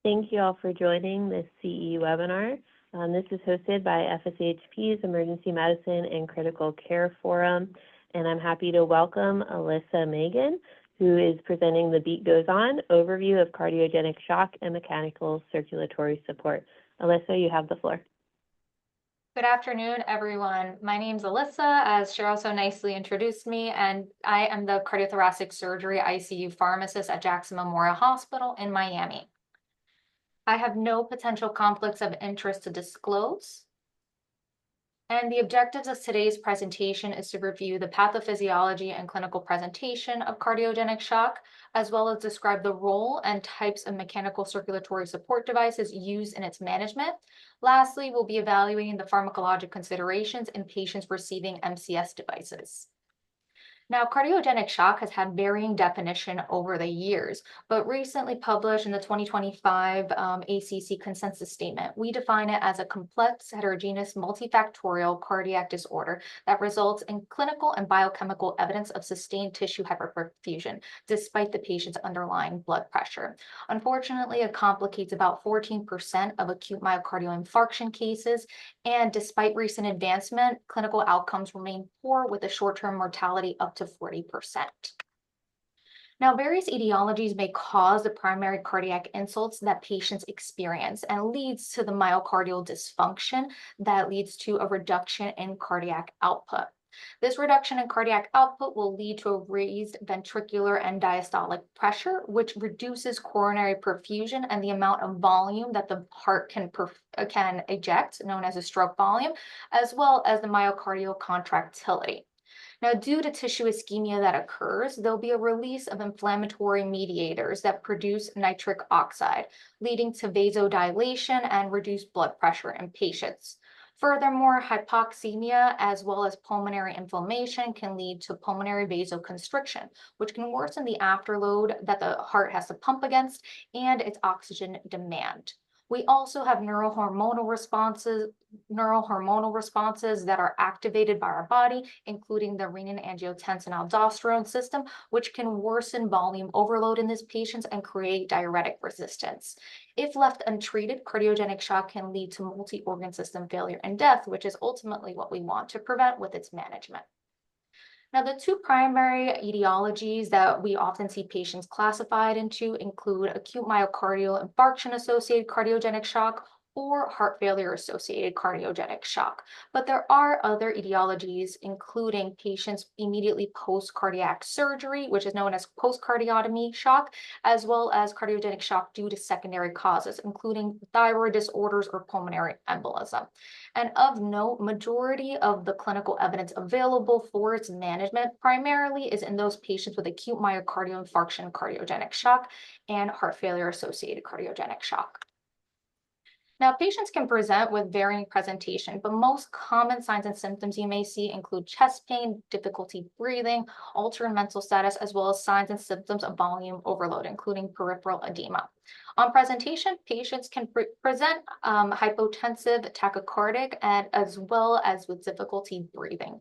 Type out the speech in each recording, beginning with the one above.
Thank you all for joining this CE webinar. This is hosted by FSHP's Emergency Medicine and Critical Care Forum, and I'm happy to welcome Alyssa Megan, who is presenting the Beat Goes On overview of cardiogenic shock and mechanical circulatory support. Alyssa, you have the floor. Good afternoon, everyone. My name's Alyssa, as Cheryl so nicely introduced me, and I am the cardiothoracic surgery ICU pharmacist at Jackson Memorial Hospital in Miami. I have no potential conflicts of interest to disclose. And the objectives of today's presentation is to review the pathophysiology and clinical presentation of cardiogenic shock, as well as describe the role and types of mechanical circulatory support devices used in its management. Lastly, we'll be evaluating the pharmacologic considerations in patients receiving MCS devices. Now, cardiogenic shock has had varying definition over the years, but recently published in the 2025 ACC consensus statement, we define it as a complex, heterogeneous, multifactorial cardiac disorder that results in clinical and biochemical evidence of sustained tissue hyperperfusion, despite the patient's underlying blood pressure. Unfortunately, it complicates about 14% of acute myocardial infarction cases, and despite recent advancement, clinical outcomes remain poor with a short-term mortality up to 40%. Now, various etiologies may cause the primary cardiac insults that patients experience and leads to the myocardial dysfunction that leads to a reduction in cardiac output. This reduction in cardiac output will lead to a raised ventricular and diastolic pressure, which reduces coronary perfusion and the amount of volume that the heart can eject, known as a stroke volume, as well as the myocardial contractility. Now, due to tissue ischemia that occurs, there'll be a release of inflammatory mediators that produce nitric oxide, leading to vasodilation and reduced blood pressure in patients. Furthermore, hypoxemia as well as pulmonary inflammation can lead to pulmonary vasoconstriction, which can worsen the afterload that the heart has to pump against and its oxygen demand. We also have neurohormonal responses that are activated by our body, including the renin-angiotensin-aldosterone system, which can worsen volume overload in these patients and create diuretic resistance. If left untreated, cardiogenic shock can lead to multi-organ system failure and death, which is ultimately what we want to prevent with its management. Now, the two primary etiologies that we often see patients classified into include acute myocardial infarction-associated cardiogenic shock or heart failure-associated cardiogenic shock. But there are other etiologies, including patients immediately post-cardiac surgery, which is known as post-cardiotomy shock, as well as cardiogenic shock due to secondary causes, including thyroid disorders or pulmonary embolism. And of note, majority of the clinical evidence available for its management primarily is in those patients with acute myocardial infarction cardiogenic shock and heart failure-associated cardiogenic shock. Now, patients can present with varying presentation, but most common signs and symptoms you may see include chest pain, difficulty breathing, altered mental status, as well as signs and symptoms of volume overload, including peripheral edema. On presentation, patients can present hypotensive, tachycardic, and as well as with difficulty breathing.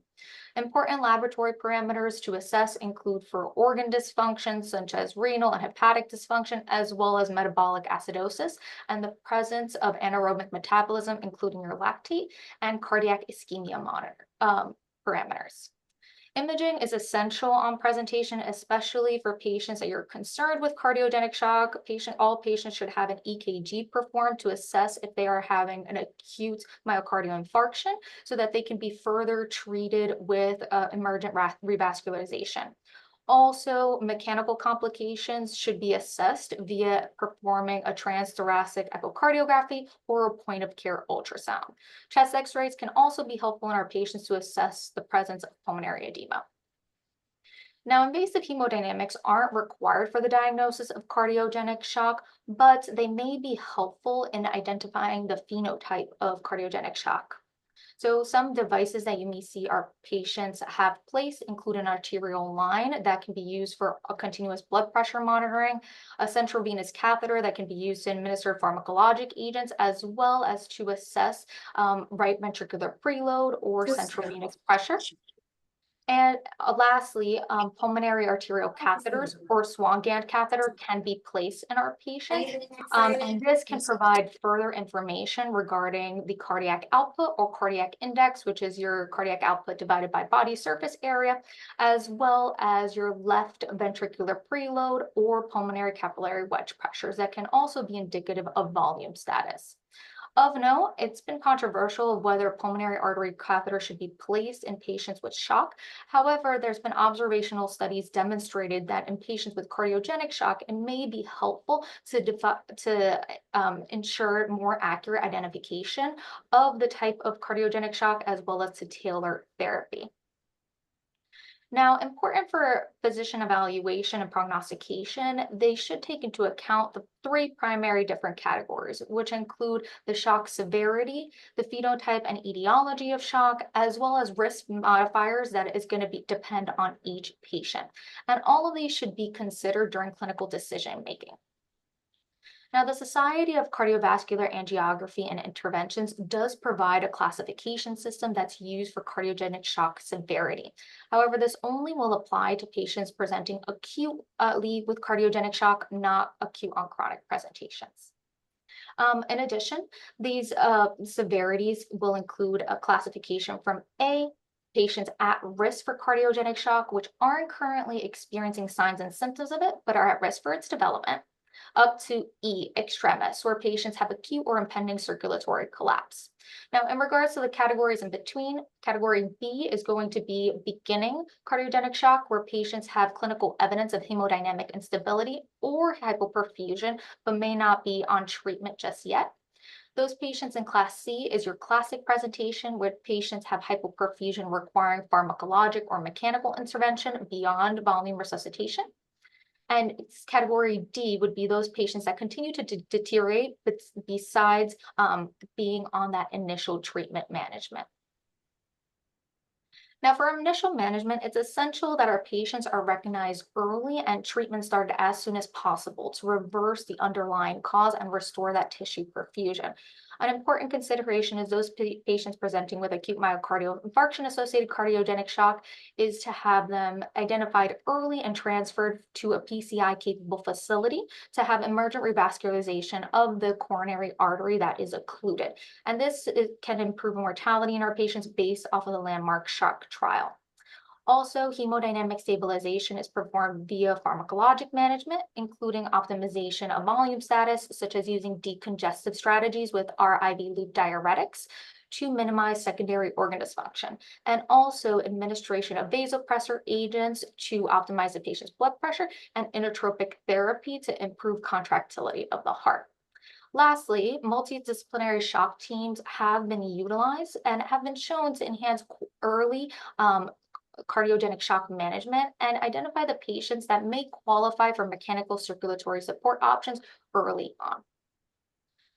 Important laboratory parameters to assess include for organ dysfunction, such as renal and hepatic dysfunction, as well as metabolic acidosis, and the presence of anaerobic metabolism, including your lactate, and cardiac ischemia parameters. Imaging is essential on presentation, especially for patients that you're concerned with cardiogenic shock. All patients should have an EKG performed to assess if they are having an acute myocardial infarction so that they can be further treated with emergent revascularization. Also, mechanical complications should be assessed via performing a transthoracic echocardiography or a point-of-care ultrasound. Chest X-rays can also be helpful in our patients to assess the presence of pulmonary edema. Now, invasive hemodynamics aren't required for the diagnosis of cardiogenic shock, but they may be helpful in identifying the phenotype of cardiogenic shock. So some devices that you may see our patients have placed include an arterial line that can be used for a continuous blood pressure monitoring, a central venous catheter that can be used to administer pharmacologic agents, as well as to assess right ventricular preload or central venous pressure. And lastly, pulmonary arterial catheters or Swan-Ganz catheter can be placed in our patients. And this can provide further information regarding the cardiac output or cardiac index, which is your cardiac output divided by body surface area, as well as your left ventricular preload or pulmonary capillary wedge pressures that can also be indicative of volume status. Of note, it's been controversial of whether pulmonary artery catheter should be placed in patients with shock. However, there's been observational studies demonstrated that in patients with cardiogenic shock, it may be helpful to ensure more accurate identification of the type of cardiogenic shock as well as to tailor therapy. Now, important for physician evaluation and prognostication, they should take into account the three primary different categories, which include the shock severity, the phenotype and etiology of shock, as well as risk modifiers that is going to depend on each patient. And all of these should be considered during clinical decision making. Now, the Society of Cardiovascular Angiography and Interventions does provide a classification system that's used for cardiogenic shock severity. However, this only will apply to patients presenting acutely with cardiogenic shock, not acute on chronic presentations. In addition, these severities will include a classification from A, patients at risk for cardiogenic shock, which aren't currently experiencing signs and symptoms of it, but are at risk for its development, up to E, extremis, where patients have acute or impending circulatory collapse. Now, in regards to the categories in between, category B is going to be beginning cardiogenic shock, where patients have clinical evidence of hemodynamic instability or hypoperfusion, but may not be on treatment just yet. Those patients in class C is your classic presentation where patients have hypoperfusion requiring pharmacologic or mechanical intervention beyond volume resuscitation. And category D would be those patients that continue to deteriorate, but besides being on that initial treatment management. Now, for initial management, it's essential that our patients are recognized early and treatment started as soon as possible to reverse the underlying cause and restore that tissue perfusion. An important consideration is those patients presenting with acute myocardial infarction associated cardiogenic shock is to have them identified early and transferred to a PCI capable facility to have emergent revascularization of the coronary artery that is occluded. And can improve mortality in our patients based off of the landmark shock trial. Also, hemodynamic stabilization is performed via pharmacologic management, including optimization of volume status, such as using decongestive strategies with our IV loop diuretics to minimize secondary organ dysfunction, and also administration of vasopressor agents to optimize the patient's blood pressure and inotropic therapy to improve contractility of the heart. Lastly, multidisciplinary shock teams have been utilized and have been shown to enhance early cardiogenic shock management and identify the patients that may qualify for mechanical circulatory support options early on.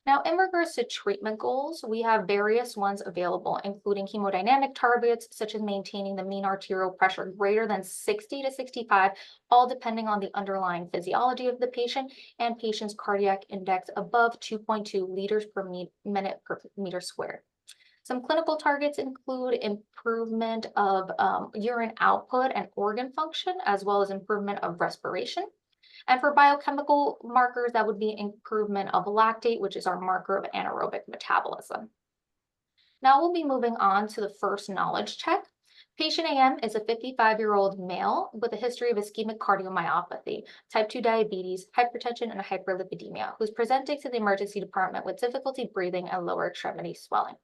Now, in regards to treatment goals, we have various ones available, including hemodynamic targets, such as maintaining the mean arterial pressure greater than 60 to 65, all depending on the underlying physiology of the patient, and patient's cardiac index above 2.2 liters per minute per meter squared. Some clinical targets include improvement of urine output and organ function, as well as improvement of respiration. And for biochemical markers, that would be improvement of lactate, which is our marker of anaerobic metabolism. Now we'll be moving on to the first knowledge check. Patient AM is a 55-year-old male with a history of ischemic cardiomyopathy, type 2 diabetes, hypertension, and hyperlipidemia, who's presenting to the emergency department with difficulty breathing and lower extremity swelling.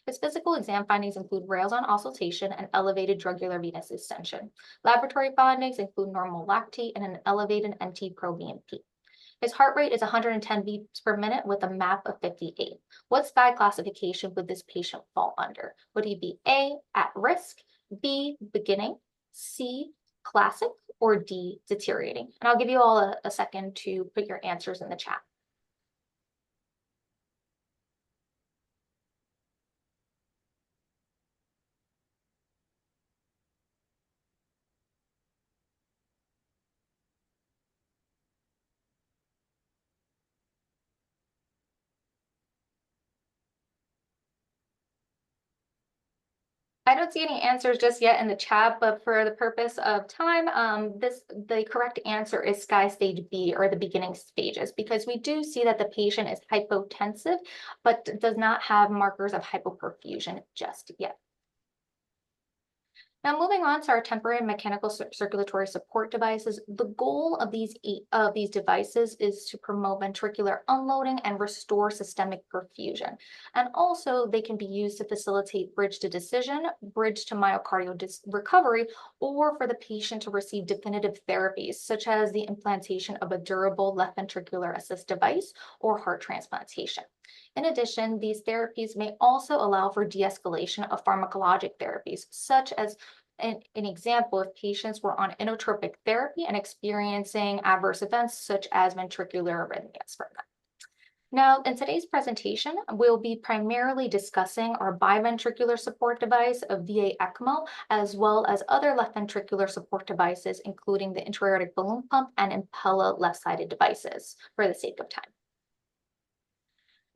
His physical exam findings include rails on auscultation and elevated jugular venous distension. Laboratory findings include normal lactate and an elevated NT-proBNP. His heart rate is 110 beats per minute with a MAP of 58. What SCAI classification would this patient fall under? Would he be A, at risk, B, beginning, C, classic, or D, deteriorating? And I'll give you all a second to put your answers in the chat. I don't see any answers just yet in the chat, but for the purpose of time, the correct answer is sky stage B, or the beginning stages, because we do see that the patient is hypotensive, but does not have markers of hypoperfusion just yet. Now, moving on to our temporary mechanical circulatory support devices, the goal of these devices is to promote ventricular unloading and restore systemic perfusion. And also, they can be used to facilitate bridge to decision, bridge to myocardial recovery, or for the patient to receive definitive therapies, such as the implantation of a durable left ventricular assist device or heart transplantation. In addition, these therapies may also allow for de-escalation of pharmacologic therapies, such as an example, if patients were on inotropic therapy and experiencing adverse events such as ventricular arrhythmias from them. Now, in today's presentation, we'll be primarily discussing our biventricular support device, a VA ECMO, as well as other left ventricular support devices, including the intra-aortic balloon pump and Impella left-sided devices, for the sake of time.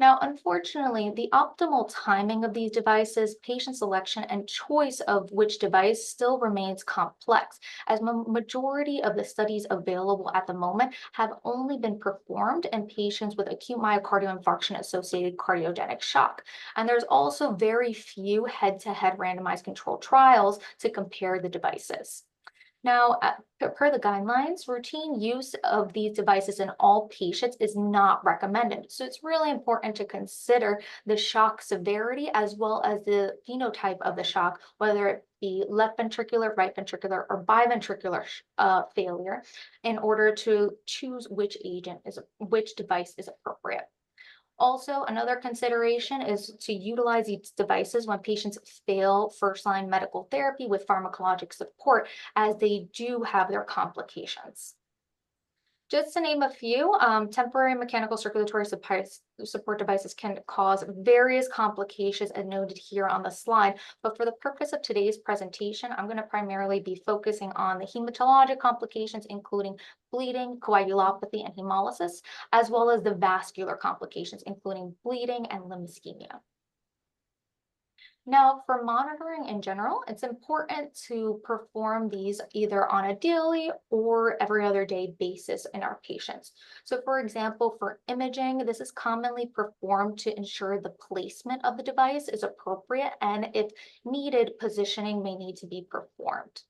Now, unfortunately, the optimal timing of these devices, patient selection, and choice of which device still remains complex, as majority of the studies available at the moment have only been performed in patients with acute myocardial infarction associated cardiogenic shock. And there's also very few head-to-head randomized controlled trials to compare the devices. Now, per the guidelines, routine use of these devices in all patients is not recommended. So it's really important to consider the shock severity as well as the phenotype of the shock, whether it be left ventricular, right ventricular, or biventricular failure, in order to choose which device is appropriate. Also, another consideration is to utilize these devices when patients fail first-line medical therapy with pharmacologic support, as they do have their complications. Just to name a few, temporary mechanical circulatory support devices can cause various complications as noted here on the slide, but for the purpose of today's presentation, I'm going to primarily be focusing on the hematologic complications, including bleeding, coagulopathy, and hemolysis, as well as the vascular complications, including bleeding and limb ischemia. Now, for monitoring in general, it's important to perform these either on a daily or every other day basis in our patients. So, for example, for imaging, this is commonly performed to ensure the placement of the device is appropriate, and if needed, positioning may need to be performed.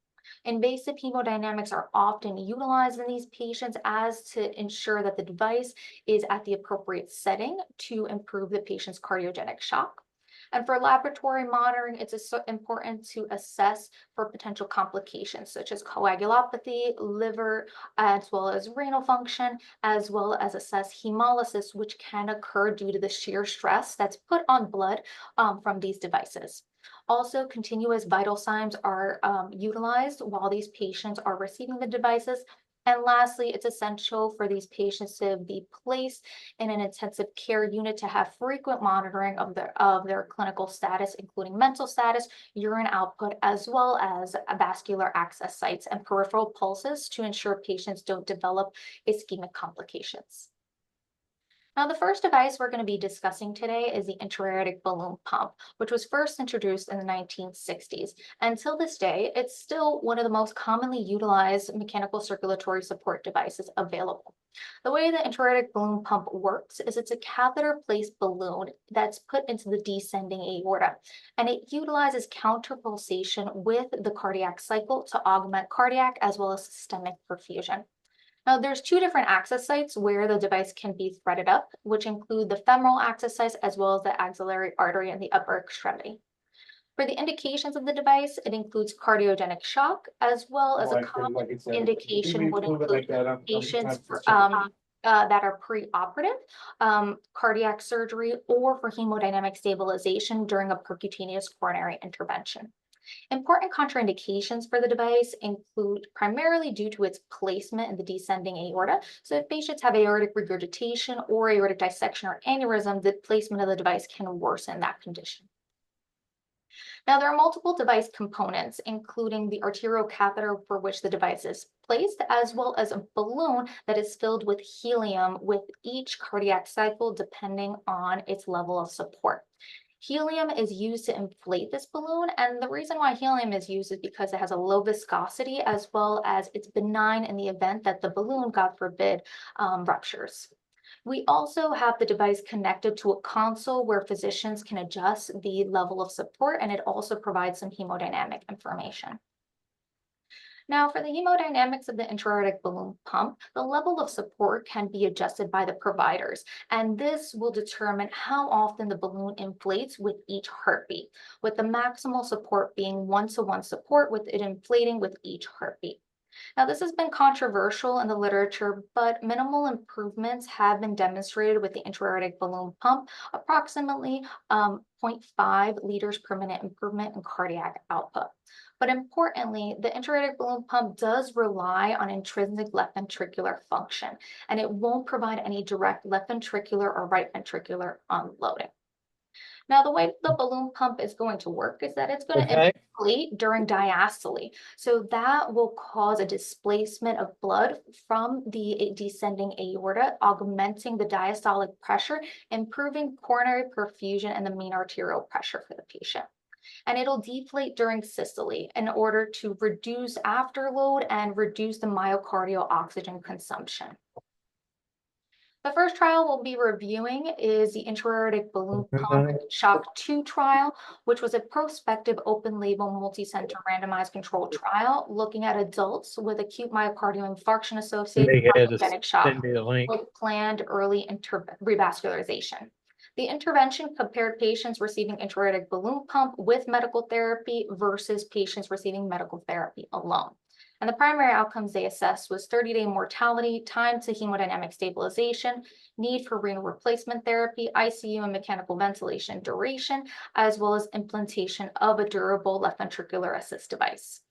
Invasive hemodynamics are often utilized in these patients as to ensure that the device is at the appropriate setting to improve the patient's cardiogenic shock. And for laboratory monitoring, it's important to assess for potential complications such as coagulopathy, liver, as well as renal function, as well as assess hemolysis, which can occur due to the shear stress that's put on blood from these devices. Also, continuous vital signs are utilized while these patients are receiving the devices. And lastly, it's essential for these patients to be placed in an intensive care unit to have frequent monitoring of their clinical status, including mental status, urine output, as well as vascular access sites and peripheral pulses to ensure patients don't develop ischemic complications. Now, the first device we're going to be discussing today is the intra-aortic balloon pump, which was first introduced in the 1960s. Until this day, it's still one of the most commonly utilized mechanical circulatory support devices available. The way the intra-aortic balloon pump works is it's a catheter-placed balloon that's put into the descending aorta, and it utilizes counterpulsation with the cardiac cycle to augment cardiac as well as systemic perfusion. Now, there's two different access sites where the device can be threaded up, which include the femoral access sites as well as the axillary artery in the upper extremity. For the indications of the device, it includes cardiogenic shock, as well as a common indication would include patients that are preoperative, cardiac surgery, or for hemodynamic stabilization during a percutaneous coronary intervention. Important contraindications for the device include primarily due to its placement in the descending aorta. So if patients have aortic regurgitation or aortic dissection or aneurysm, the placement of the device can worsen that condition. Now, there are multiple device components, including the arterial catheter for which the device is placed, as well as a balloon that is filled with helium with each cardiac cycle, depending on its level of support. Helium is used to inflate this balloon, and the reason why helium is used is because it has a low viscosity as well as it's benign in the event that the balloon, God forbid, ruptures. We also have the device connected to a console where physicians can adjust the level of support, and it also provides some hemodynamic information. Now, for the hemodynamics of the intra-aortic balloon pump, the level of support can be adjusted by the providers, and this will determine how often the balloon inflates with each heartbeat, with the maximal support being one-to-one support with it inflating with each heartbeat. Now, this has been controversial in the literature, but minimal improvements have been demonstrated with the intra-aortic balloon pump, approximately zero 0.5 liters per minute improvement in cardiac output. But importantly, the intra-aortic balloon pump does rely on intrinsic left ventricular function, and it won't provide any direct left ventricular or right ventricular unloading. Now, the way the balloon pump is going to work is that it's going to Okay. inflate during diastole. So that will cause a displacement of blood from the descending aorta, augmenting the diastolic pressure, improving coronary perfusion and the mean arterial pressure for the patient. And it'll deflate during systole in order to reduce afterload and reduce the myocardial oxygen consumption. The first trial we'll be reviewing is the intra-aortic balloon pump shock 2 trial, which was a prospective open-label multi-center randomized controlled trial looking at adults with acute myocardial infarction associated They had to cardiogenic shock send me a link. with planned early revascularization. The intervention compared patients receiving intra-aortic balloon pump with medical therapy versus patients receiving medical therapy alone. And the primary outcomes they assessed was 30-day mortality, time to hemodynamic stabilization, need for renal replacement therapy, ICU and mechanical ventilation duration, as well as implantation of a durable left ventricular assist device.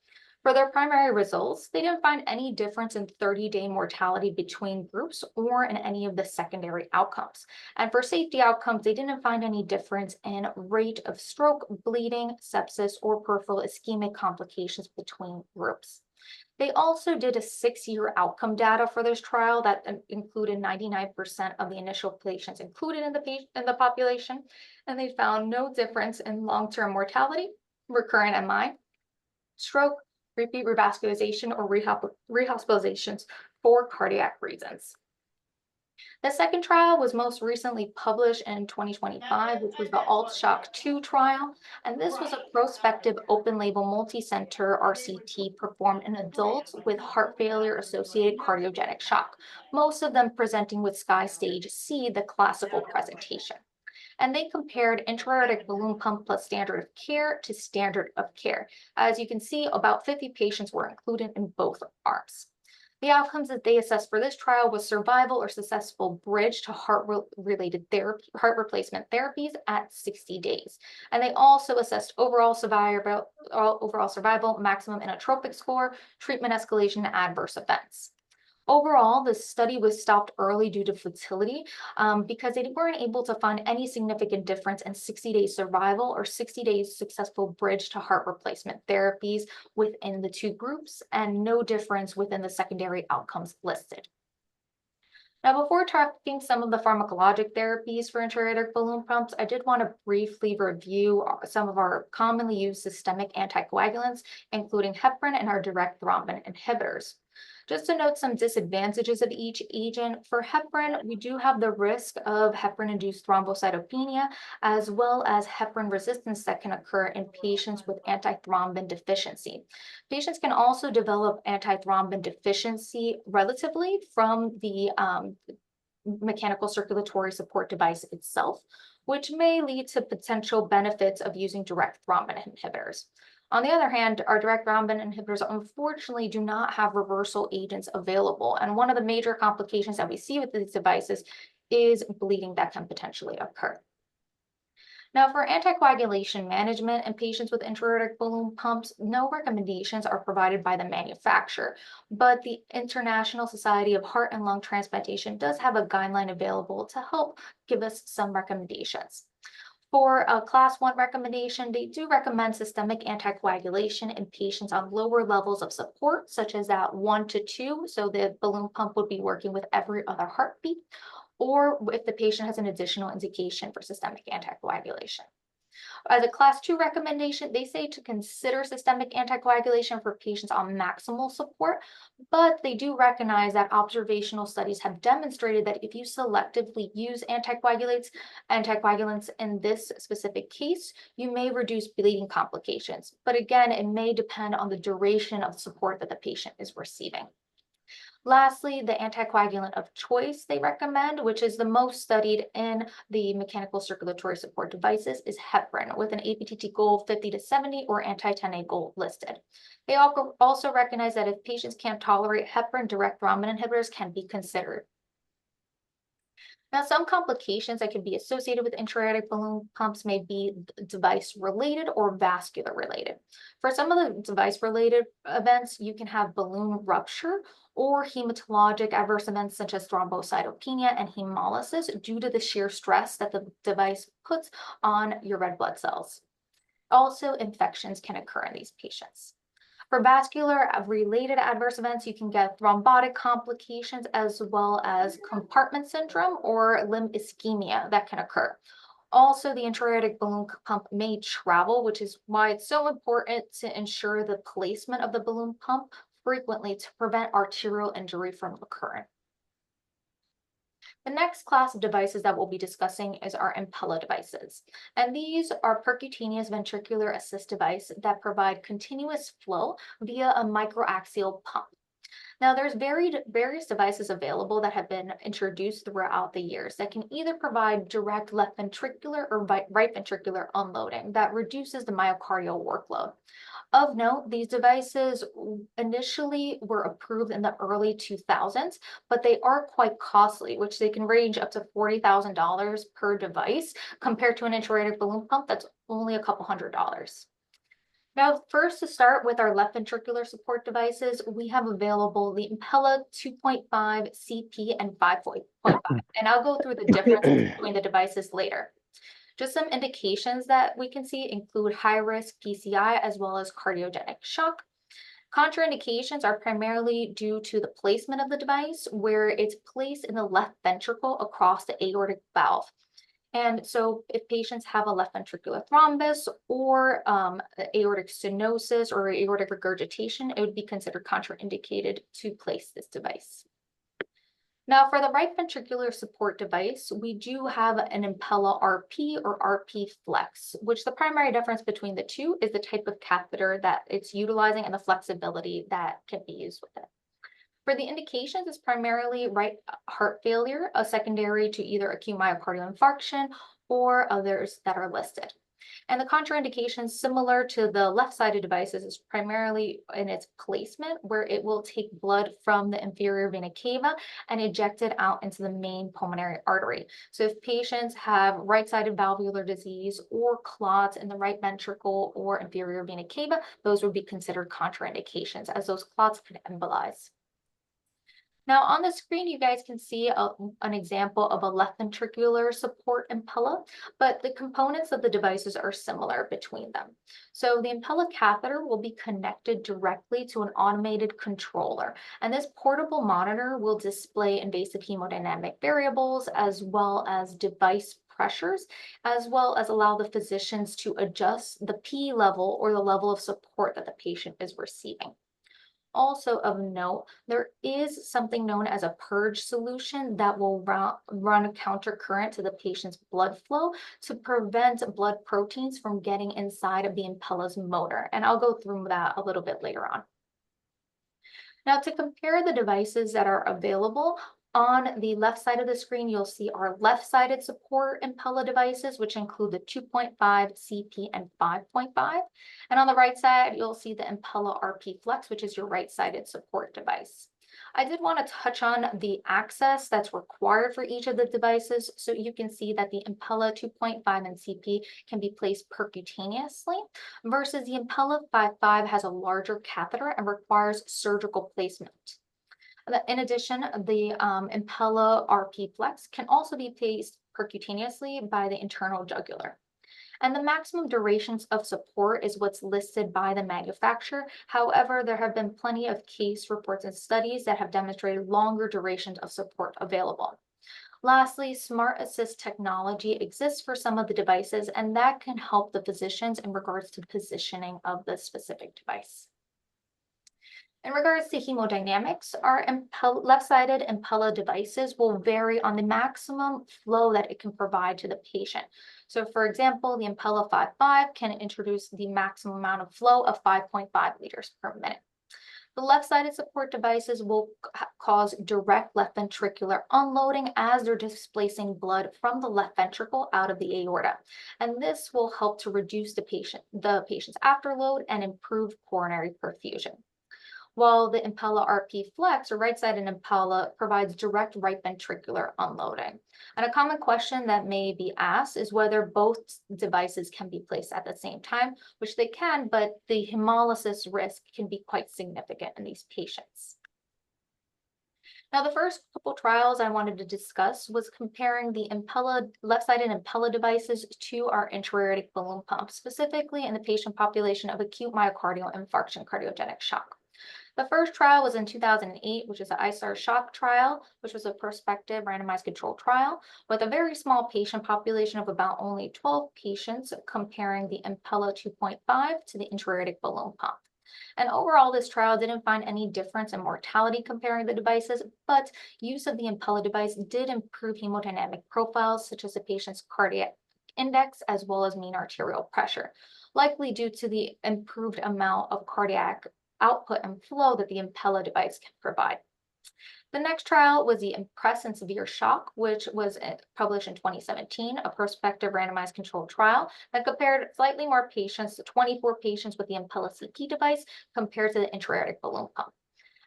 For their primary results, they didn't find any difference in 30-day mortality between groups or in any of the secondary outcomes. And for safety outcomes, they didn't find any difference in rate of stroke, bleeding, sepsis, or peripheral ischemic complications between groups. They also did a 6-year outcome data for this trial that included 99% of the initial patients included in the population, and they found no difference in long-term mortality, recurrent MI, stroke, repeat revascularization, or rehospitalizations for cardiac reasons. The second trial was most recently published in 2025, which was the ALT-SHOCK 2 trial, and this was a prospective open-label multi-center RCT performed in adults with heart failure-associated cardiogenic shock, most of them presenting with SCAI Stage C, the classical presentation. And they compared intra-aortic balloon pump plus standard of care to standard of care. As you can see, about 50 patients were included in both arms. The outcomes that they assessed for this trial was survival or successful bridge to heart-related therapy, heart replacement therapies at 60 days. And they also assessed overall survival, maximum inotropic score, treatment escalation, and adverse events. Overall, the study was stopped early due to futility because they weren't able to find any significant difference in 60-day survival or 60 days successful bridge to heart replacement therapies within the two groups, and no difference within the secondary outcomes listed. Now, before talking some of the pharmacologic therapies for intra-aortic balloon pumps, I did want to briefly review some of our commonly used systemic anticoagulants, including heparin and our direct thrombin inhibitors. Just to note some disadvantages of each agent, for heparin, we do have the risk of heparin-induced thrombocytopenia, as well as heparin resistance that can occur in patients with antithrombin deficiency. Patients can also develop antithrombin deficiency relatively from the mechanical circulatory support device itself, which may lead to potential benefits of using direct thrombin inhibitors. On the other hand, our direct thrombin inhibitors unfortunately do not have reversal agents available. And one of the major complications that we see with these devices is bleeding that can potentially occur. Now, for anticoagulation management in patients with intra-aortic balloon pumps, no recommendations are provided by the manufacturer, but the International Society of Heart and Lung Transplantation does have a guideline available to help give us some recommendations. For a class 1 recommendation, they do recommend systemic anticoagulation in patients on lower levels of support, such as at 1 to 2, so the balloon pump would be working with every other heartbeat, or if the patient has an additional indication for systemic anticoagulation. As a class 2 recommendation, they say to consider systemic anticoagulation for patients on maximal support, but they do recognize that observational studies have demonstrated that if you selectively use anticoagulants in this specific case, you may reduce bleeding complications. But again, it may depend on the duration of support that the patient is receiving. Lastly, the anticoagulant of choice they recommend, which is the most studied in the mechanical circulatory support devices, is heparin with an APTT goal 50 to 70 or anti-10A goal listed. They also recognize that if patients can't tolerate heparin, direct thrombin inhibitors can be considered. Now, some complications that can be associated with intra-aortic balloon pumps may be device related or vascular related. For some of the device related events, you can have balloon rupture or hematologic adverse events such as thrombocytopenia and hemolysis due to the sheer stress that the device puts on your red blood cells. Also, infections can occur in these patients. For vascular related adverse events, you can get thrombotic complications as well as compartment syndrome or limb ischemia that can occur. Also, the intra-aortic balloon pump may travel, which is why it's so important to ensure the placement of the balloon pump frequently to prevent arterial injury from occurring. The next class of devices that we'll be discussing is our Impella devices. And these are percutaneous ventricular assist devices that provide continuous flow via a microaxial pump. Now, there's various devices available that have been introduced throughout the years that can either provide direct left ventricular or right ventricular unloading that reduces the myocardial workload. Of note, these devices initially were approved in the early 2000s, but they are quite costly, which they can range up to $40,000 per device compared to an intra-aortic balloon pump that's only a couple $100s. Now, first to start with our left ventricular support devices, we have available the Impella 2.5 CP and 5.5, and I'll go through the differences between the devices later. Just some indications that we can see include high-risk PCI as well as cardiogenic shock. Contraindications are primarily due to the placement of the device, where it's placed in the left ventricle across the aortic valve. And so if patients have a left ventricular thrombus or aortic stenosis or aortic regurgitation, it would be considered contraindicated to place this device. Now, for the right ventricular support device, we do have an Impella RP or RP Flex, which the primary difference between the two is the type of catheter that it's utilizing and the flexibility that can be used with it. For the indications, it's primarily right heart failure, a secondary to either acute myocardial infarction or others that are listed. And the contraindications, similar to the left-sided devices, is primarily in its placement, where it will take blood from the inferior vena cava and eject it out into the main pulmonary artery. So if patients have right-sided valvular disease or clots in the right ventricle or inferior vena cava, those would be considered contraindications, as those clots could embolize. Now on the screen, you guys can see an example of a left ventricular support Impella, but the components of the devices are similar between them. So the Impella catheter will be connected directly to an automated controller, and this portable monitor will display invasive hemodynamic variables as well as device pressures, as well as allow the physicians to adjust the P level or the level of support that the patient is receiving. Also of note, there is something known as a purge solution that will run a countercurrent to the patient's blood flow to prevent blood proteins from getting inside of the Impella's motor. And I'll go through that a little bit later on. Now, to compare the devices that are available, on the left side of the screen, you'll see our left-sided support Impella devices, which include the 2.5, CP, and 5.5. And on the right side, you'll see the Impella RP Flex, which is your right-sided support device. I did want to touch on the access that's required for each of the devices. So you can see that the Impella 2.5 and CP can be placed percutaneously versus the Impella 5.5 has a larger catheter and requires surgical placement. In addition, the Impella RP Flex can also be placed percutaneously by the internal jugular. And the maximum durations of support is what's listed by the manufacturer. However, there have been plenty of case reports and studies that have demonstrated longer durations of support available. Lastly, smart assist technology exists for some of the devices, and that can help the physicians in regards to positioning of the specific device. In regards to hemodynamics, our left-sided Impella devices will vary on the maximum flow that it can provide to the patient. So for example, the Impella 5.5 can introduce the maximum amount of flow of 5.5 liters per minute. The left-sided support devices will cause direct left ventricular unloading as they're displacing blood from the left ventricle out of the aorta. And this will help to reduce the patient's afterload and improve coronary perfusion. While the Impella RP Flex or right-sided Impella provides direct right ventricular unloading. And a common question that may be asked is whether both devices can be placed at the same time, which they can, but the hemolysis risk can be quite significant in these patients. Now, the first couple trials I wanted to discuss was comparing the left-sided Impella devices to our intra-aortic balloon pump, specifically in the patient population of acute myocardial infarction cardiogenic shock. The first trial was in 2008, which is the ISAR shock trial, which was a prospective randomized controlled trial with a very small patient population of about only 12 patients comparing the Impella 2.5 to the intra-aortic balloon pump. And overall, this trial didn't find any difference in mortality comparing the devices, but use of the Impella device did improve hemodynamic profiles such as the patient's cardiac index as well as mean arterial pressure, likely due to the improved amount of cardiac output and flow that the Impella device can provide. The next trial was the Impress and Severe Shock, which was published in 2017, a prospective randomized controlled trial that compared slightly more patients, 24 patients with the Impella CP device compared to the intra-aortic balloon pump.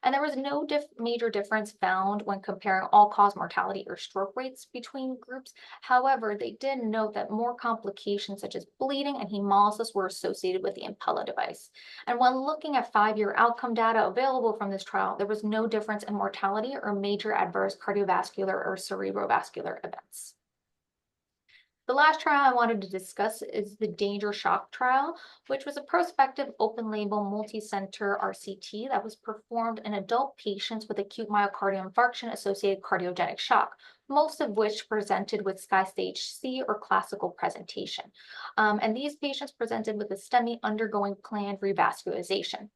And there was no major difference found when comparing all-cause mortality or stroke rates between groups. However, they did note that more complications such as bleeding and hemolysis were associated with the Impella device. And when looking at 5-year outcome data available from this trial, there was no difference in mortality or major adverse cardiovascular or cerebrovascular events. The last trial I wanted to discuss is the Danger Shock trial, which was a prospective open-label multi-center RCT that was performed in adult patients with acute myocardial infarction-associated cardiogenic shock, most of which presented with SCAI Stage C or classical presentation. And these patients presented with a STEMI undergoing planned revascularization.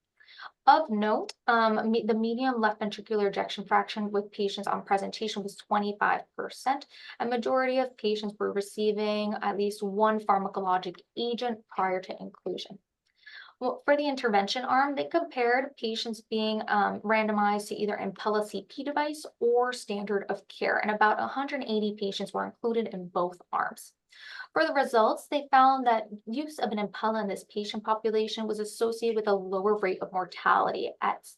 Of note, the median left ventricular ejection fraction with patients on presentation was 25%. A majority of patients were receiving at least one pharmacologic agent prior to inclusion. Well, for the intervention arm, they compared patients being randomized to either Impella CP device or standard of care, and about 180 patients were included in both arms. For the results, they found that use of an Impella in this patient population was associated with a lower rate of mortality at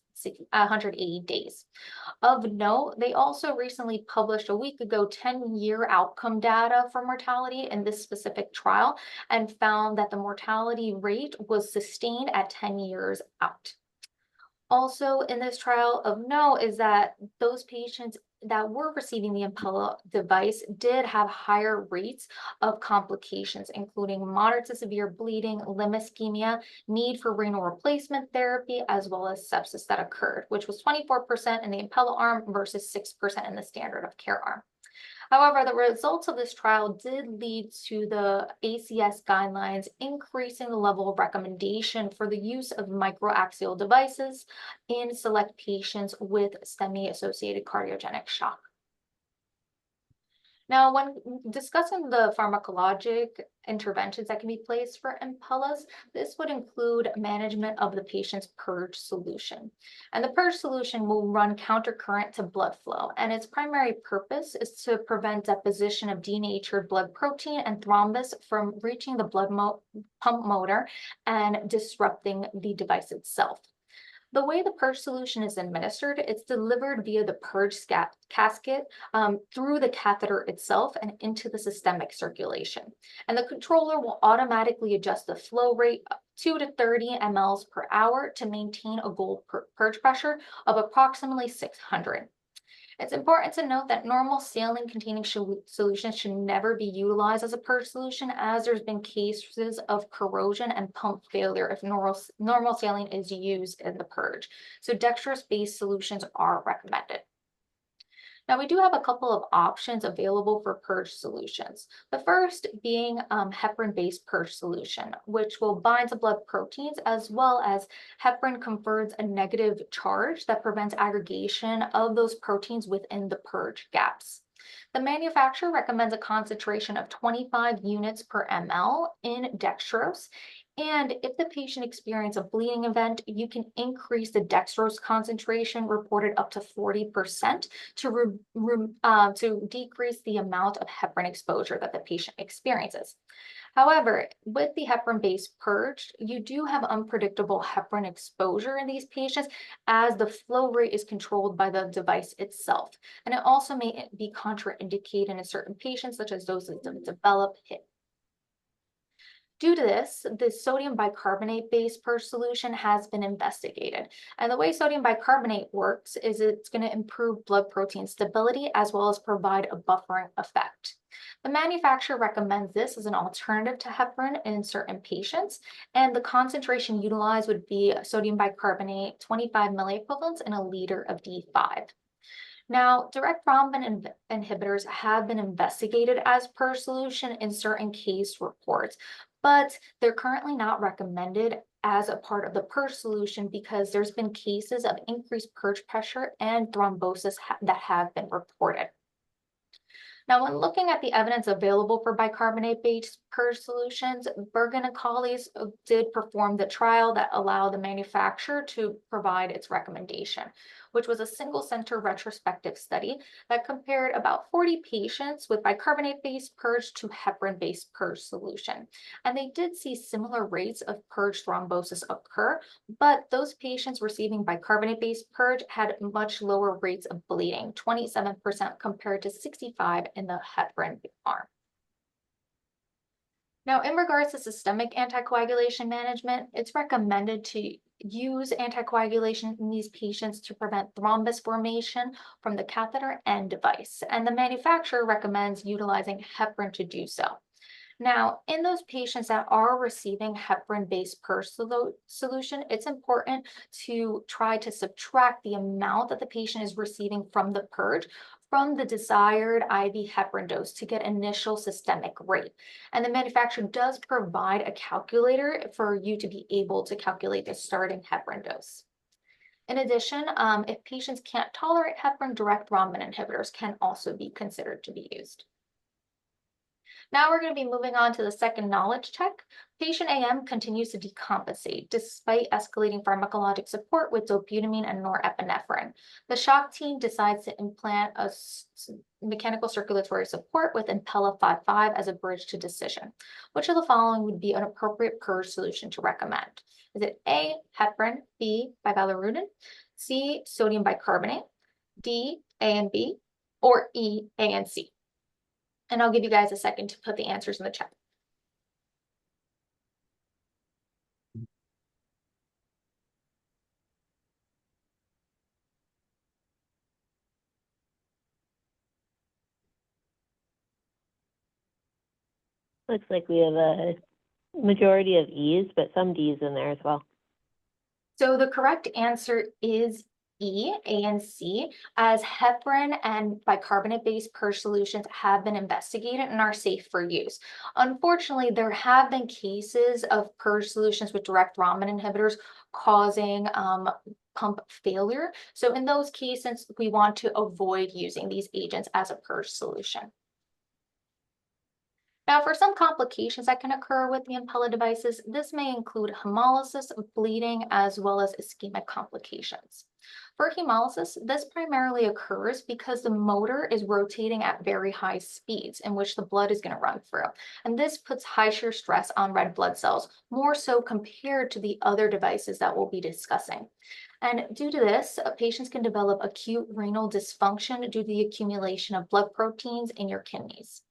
180 days. Of note, they also recently published a week ago 10-year outcome data for mortality in this specific trial and found that the mortality rate was sustained at 10 years out. Also in this trial of note is that those patients that were receiving the Impella device did have higher rates of complications, including moderate to severe bleeding, limb ischemia, need for renal replacement therapy, as well as sepsis that occurred, which was 24% in the Impella arm versus 6% in the standard of care arm. However, the results of this trial did lead to the ACS guidelines increasing the level of recommendation for the use of microaxial devices in select patients with STEMI-associated cardiogenic shock. Now, when discussing the pharmacologic interventions that can be placed for Impellas, this would include management of the patient's purge solution. And the purge solution will run countercurrent to blood flow, and its primary purpose is to prevent deposition of denatured blood protein and thrombus from reaching the blood pump motor and disrupting the device itself. The way the purge solution is administered, it's delivered via the purge casket through the catheter itself and into the systemic circulation. And the controller will automatically adjust the flow rate 2 to 30 mLs per hour to maintain a goal purge pressure of approximately 600. It's important to note that normal saline containing solutions should never be utilized as a purge solution, as there's been cases of corrosion and pump failure if normal saline is used in the purge. So dextrose-based solutions are recommended. Now, we do have a couple of options available for purge solutions. The first being heparin-based purge solution, which will bind to blood proteins, as well as heparin confers a negative charge that prevents aggregation of those proteins within the purge gaps. The manufacturer recommends a concentration of 25 units per ml in dextrose. And if the patient experiences a bleeding event, you can increase the dextrose concentration reported up to 40% to decrease the amount of heparin exposure that the patient experiences. However, with the heparin-based purge, you do have unpredictable heparin exposure in these patients as the flow rate is controlled by the device itself. And it also may be contraindicated in certain patients, such as those that develop HIP. Due to this, the sodium bicarbonate-based purge solution has been investigated. And the way sodium bicarbonate works is it's going to improve blood protein stability as well as provide a buffering effect. The manufacturer recommends this as an alternative to heparin in certain patients, and the concentration utilized would be sodium bicarbonate 25 milliequivalents in a liter of D5. Now, direct thrombin inhibitors have been investigated as purge solution in certain case reports, but they're currently not recommended as a part of the purge solution because there's been cases of increased purge pressure and thrombosis that have been reported. Now, when looking at the evidence available for bicarbonate-based purge solutions, Bergen and colleagues did perform the trial that allowed the manufacturer to provide its recommendation, which was a single-center retrospective study that compared about 40 patients with bicarbonate-based purge to heparin-based purge solution. And they did see similar rates of purge thrombosis occur, but those patients receiving bicarbonate-based purge had much lower rates of bleeding, 27% compared to 65% in the heparin arm. Now, in regards to systemic anticoagulation management, it's recommended to use anticoagulation in these patients to prevent thrombus formation from the catheter and device, and the manufacturer recommends utilizing heparin to do so. Now, in those patients that are receiving heparin-based purge solution, it's important to try to subtract the amount that the patient is receiving from the purge from the desired IV heparin dose to get initial systemic rate. And the manufacturer does provide a calculator for you to be able to calculate the starting heparin dose. In addition, if patients can't tolerate heparin, direct thrombin inhibitors can also be considered to be used. Now we're going to be moving on to the second knowledge check. Patient AM continues to decompensate despite escalating pharmacologic support with dobutamine and norepinephrine. The shock team decides to implant a mechanical circulatory support with Impella 5.5 as a bridge to decision. Which of the following would be an appropriate purge solution to recommend? Is it A, heparin, B, bivalirudin, C, sodium bicarbonate, D, A and B, or E, A and C? And I'll give you guys a second to put the answers in the chat. Looks like we have a majority of E's, but some D's in there as well. So the correct answer is E, A, and C, as heparin and bicarbonate-based purge solutions have been investigated and are safe for use. Unfortunately, there have been cases of purge solutions with direct thrombin inhibitors causing pump failure. So in those cases, we want to avoid using these agents as a purge solution. Now, for some complications that can occur with the Impella devices, this may include hemolysis, bleeding, as well as ischemic complications. For hemolysis, this primarily occurs because the motor is rotating at very high speeds in which the blood is going to run through. And this puts high shear stress on red blood cells, more so compared to the other devices that we'll be discussing. And due to this, patients can develop acute renal dysfunction due to the accumulation of blood proteins in your kidneys.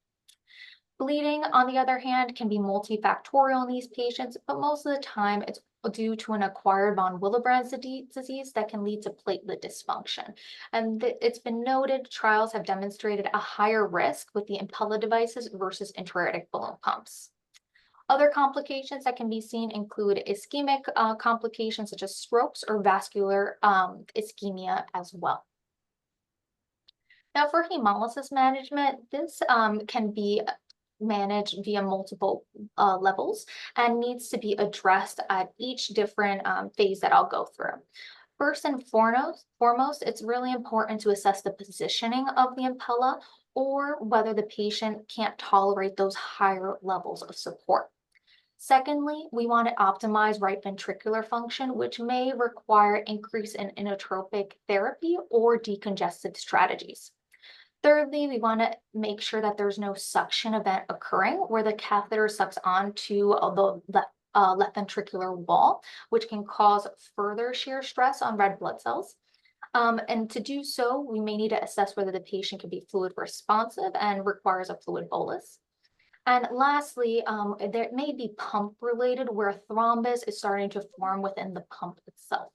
Bleeding, on the other hand, can be multifactorial in these patients, but most of the time it's due to an acquired von Willebrand's disease that can lead to platelet dysfunction. And it's been noted trials have demonstrated a higher risk with the Impella devices versus intra-aortic balloon pumps. Other complications that can be seen include ischemic complications such as strokes or vascular ischemia as well. Now, for hemolysis management, this can be managed via multiple levels and needs to be addressed at each different phase that I'll go through. First and foremost, it's really important to assess the positioning of the impella or whether the patient can't tolerate those higher levels of support. Secondly, we want to optimize right ventricular function, which may require increase in inotropic therapy or decongestive strategies. Thirdly, we want to make sure that there's no suction event occurring where the catheter sucks onto the left ventricular wall, which can cause further shear stress on red blood cells. And to do so, we may need to assess whether the patient can be fluid responsive and requires a fluid bolus. And lastly, there may be pump related where a thrombus is starting to form within the pump itself.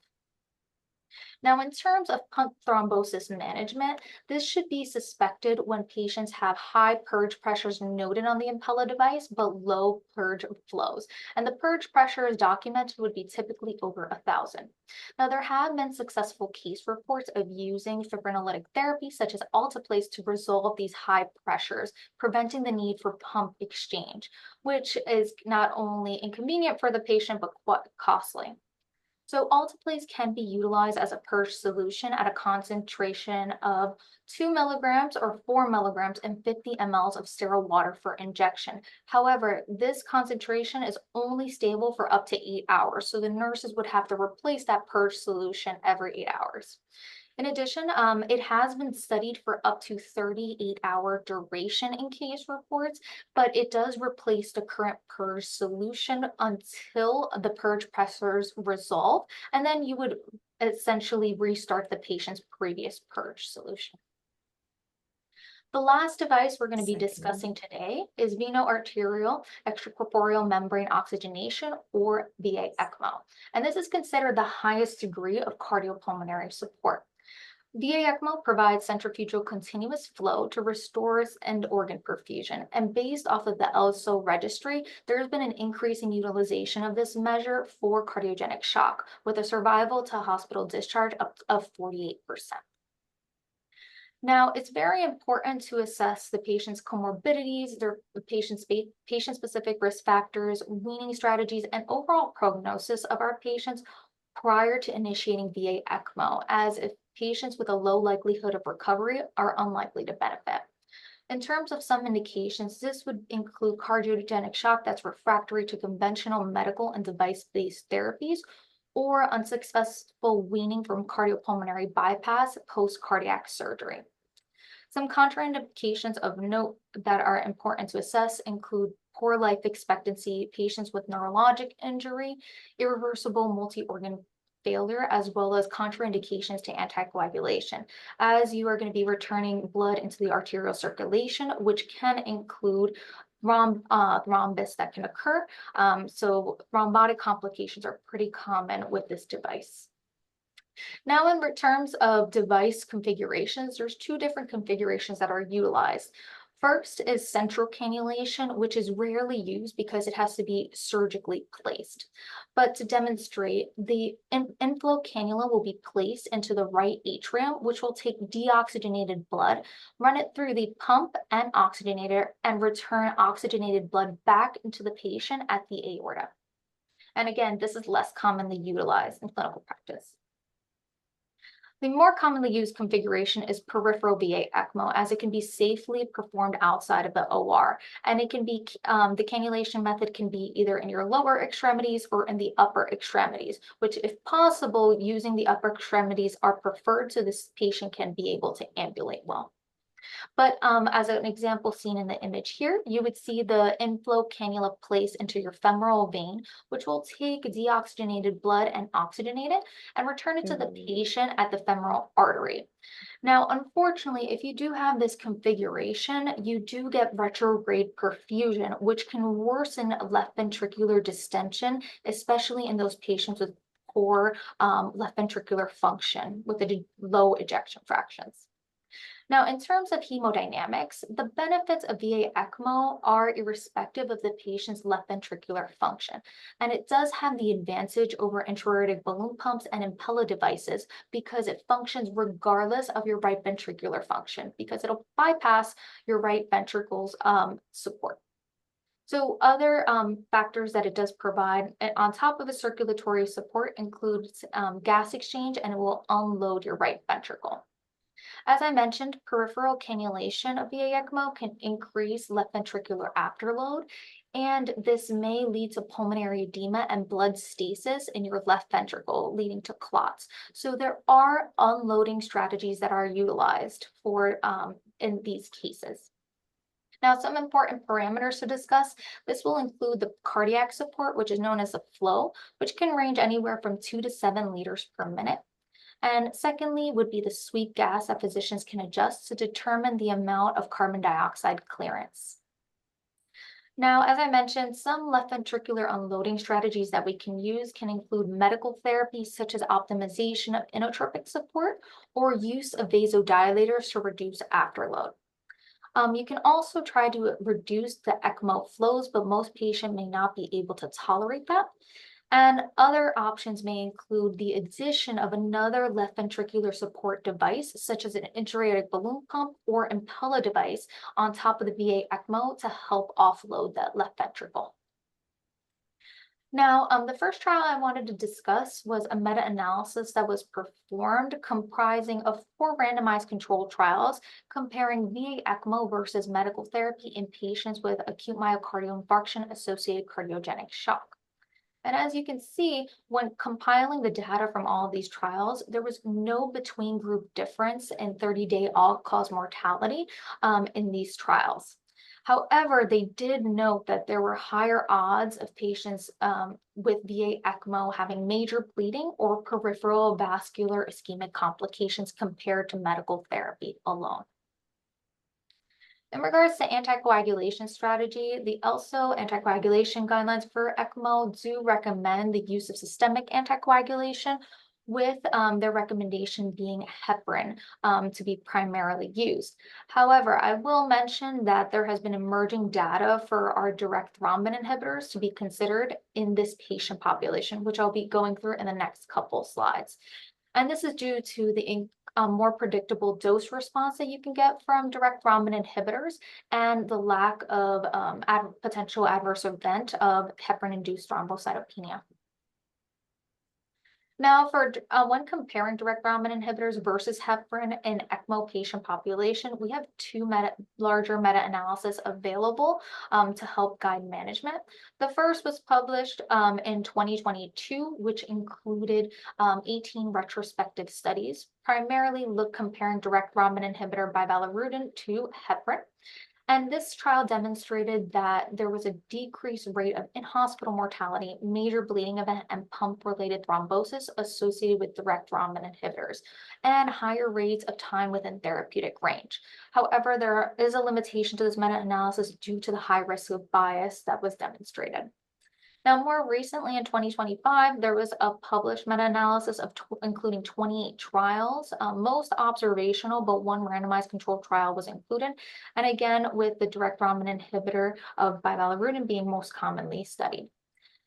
Now, in terms of pump thrombosis management, this should be suspected when patients have high purge pressures noted on the Impella device, but low purge flows. And the purge pressure is documented would be typically over 1,000. Now, there have been successful case reports of using fibrinolytic therapy, such as alteplase, to resolve these high pressures, preventing the need for pump exchange, which is not only inconvenient for the patient, but quite costly. So alteplase can be utilized as a purge solution at a concentration of 2 milligrams or 4 milligrams in 50 mLs of sterile water for injection. However, this concentration is only stable for up to 8 hours, so the nurses would have to replace that purge solution every 8 hours. In addition, it has been studied for up to 38-hour duration in case reports, but it does replace the current purge solution until the purge pressures resolve, and then you would essentially restart the patient's previous purge solution. The last device we're going to be discussing today is veno-arterial extracorporeal membrane oxygenation, or VA ECMO. And this is considered the highest degree of cardiopulmonary support. VA ECMO provides centrifugal continuous flow to restore end organ perfusion. And based off of the ELSO registry, there's been an increasing utilization of this measure for cardiogenic shock, with a survival to hospital discharge of 48%. Now, it's very important to assess the patient's comorbidities, their patient-specific risk factors, weaning strategies, and overall prognosis of our patients prior to initiating VA ECMO, as if patients with a low likelihood of recovery are unlikely to benefit. In terms of some indications, this would include cardiogenic shock that's refractory to conventional medical and device-based therapies, or unsuccessful weaning from cardiopulmonary bypass post-cardiac surgery. Some contraindications of note that are important to assess include poor life expectancy, patients with neurologic injury, irreversible multi-organ failure, as well as contraindications to anticoagulation, as you are going to be returning blood into the arterial circulation, which can include thrombus that can occur. So thrombotic complications are pretty common with this device. Now, in terms of device configurations, there's two different configurations that are utilized. First is central cannulation, which is rarely used because it has to be surgically placed. But to demonstrate, the inflow cannula will be placed into the right atrium, which will take deoxygenated blood, run it through the pump and oxygenator, and return oxygenated blood back into the patient at the aorta. And again, this is less commonly utilized in clinical practice. The more commonly used configuration is peripheral VA ECMO, as it can be safely performed outside of the OR. And it can be, the cannulation method can be either in your lower extremities or in the upper extremities, which if possible, using the upper extremities are preferred so this patient can be able to ambulate well. But as an example seen in the image here, you would see the inflow cannula placed into your femoral vein, which will take deoxygenated blood and oxygenate it and return it to the patient at the femoral artery. Now, unfortunately, if you do have this configuration, you do get retrograde perfusion, which can worsen left ventricular distension, especially in those patients with poor left ventricular function with low ejection fractions. Now, in terms of hemodynamics, the benefits of VA ECMO are irrespective of the patient's left ventricular function, and it does have the advantage over intra-aortic balloon pumps and Impella devices because it functions regardless of your right ventricular function, because it'll bypass your right ventricle's support. So other factors that it does provide on top of the circulatory support includes gas exchange, and it will unload your right ventricle. As I mentioned, peripheral cannulation of VA ECMO can increase left ventricular afterload, and this may lead to pulmonary edema and blood stasis in your left ventricle, leading to clots. So there are unloading strategies that are utilized for in these cases. Now, some important parameters to discuss. This will include the cardiac support, which is known as the flow, which can range anywhere from 2 to 7 liters per minute. And secondly, would be the sweep gas that physicians can adjust to determine the amount of carbon dioxide clearance. Now, as I mentioned, some left ventricular unloading strategies that we can use can include medical therapies such as optimization of inotropic support or use of vasodilators to reduce afterload. You can also try to reduce the ECMO flows, but most patients may not be able to tolerate that. And other options may include the addition of another left ventricular support device, such as an intra-aortic balloon pump or Impella device on top of the VA ECMO to help offload that left ventricle. Now, the first trial I wanted to discuss was a meta-analysis that was performed comprising of 4 randomized controlled trials comparing VA ECMO versus medical therapy in patients with acute myocardial infarction associated cardiogenic shock. And as you can see, when compiling the data from all of these trials, there was no between group difference in 30-day all-cause mortality in these trials. However, they did note that there were higher odds of patients with VA ECMO having major bleeding or peripheral vascular ischemic complications compared to medical therapy alone. In regards to anticoagulation strategy, the ELSO anticoagulation guidelines for ECMO do recommend the use of systemic anticoagulation, with their recommendation being heparin to be primarily used. However, I will mention that there has been emerging data for our direct thrombin inhibitors to be considered in this patient population, which I'll be going through in the next couple slides. And this is due to the more predictable dose response that you can get from direct thrombin inhibitors and the lack of potential adverse event of heparin-induced thrombocytopenia. Now, when comparing direct thrombin inhibitors versus heparin in ECMO patient population, we have 2 larger meta-analyses available to help guide management. The first was published in 2022, which included 18 retrospective studies, primarily comparing direct thrombin inhibitor bivalirudin to heparin. And this trial demonstrated that there was a decreased rate of in-hospital mortality, major bleeding event, and pump-related thrombosis associated with direct thrombin inhibitors, and higher rates of time within therapeutic range. However, there is a limitation to this meta-analysis due to the high risk of bias that was demonstrated. Now, more recently in 2025, there was a published meta-analysis of including 28 trials, most observational, but 1 randomized controlled trial was included. And again, with the direct thrombin inhibitor of bivalirudin being most commonly studied.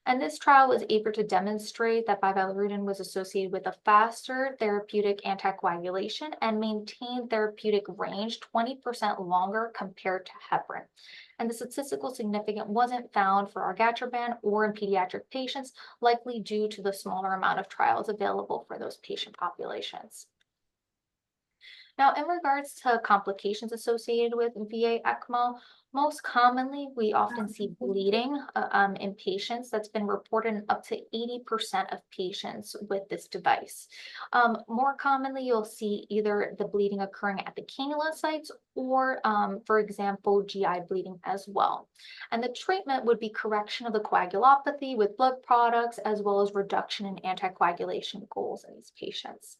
And this trial was able to demonstrate that bivalirudin was associated with a faster therapeutic anticoagulation and maintained therapeutic range 20% longer compared to heparin. And the statistical significance wasn't found for argatroban or in pediatric patients, likely due to the smaller amount of trials available for those patient populations. Now, in regards to complications associated with VA ECMO, most commonly, we often see bleeding in patients. That's been reported in up to 80% of patients with this device. More commonly, you'll see either the bleeding occurring at the cannula sites or, for example, GI bleeding as well. And the treatment would be correction of the coagulopathy with blood products, as well as reduction in anticoagulation goals in these patients.